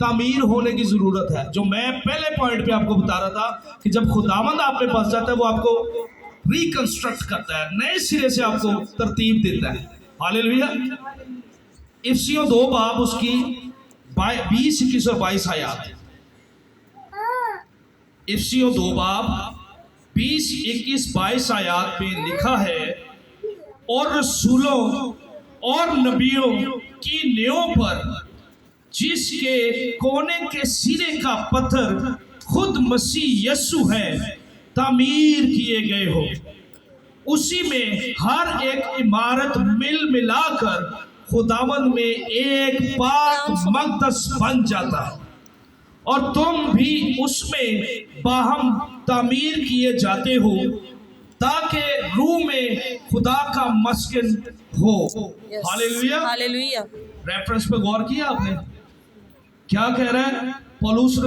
तामीर होने की जरूरत है। जो मैं पहले पॉइंट पे आपको बता रहा था कि जब खुदावंद आप पे पास जाता है वो आपको रिकंस्ट्रक्ट करता है, नए सिरे से आपको तरतीब देता है। हालेलुया। इफिसियों 2 बाब उसकी 20, 21 और 22 आयत। इफिसियों 2 बाब 20, 21, 22 आयत में लिखा है, और रसूलों और नबियों की नियों पर जिसके कोने के सिरे का पत्थर खुद मसीह यीशु है तामीर किए गए हो, उसी में हर एक इमारत मिल मिलाकर खुदावंद में एक पाक मक़दस बन जाता है, और तुम भी उसमें बाहम तामीर किए जाते हो ताकि रूह में खुदा का मस्कन हो। Hallelujah, hallelujah. रेफरेंस पे गौर किया आपने? क्या कह रहा है पौलुस?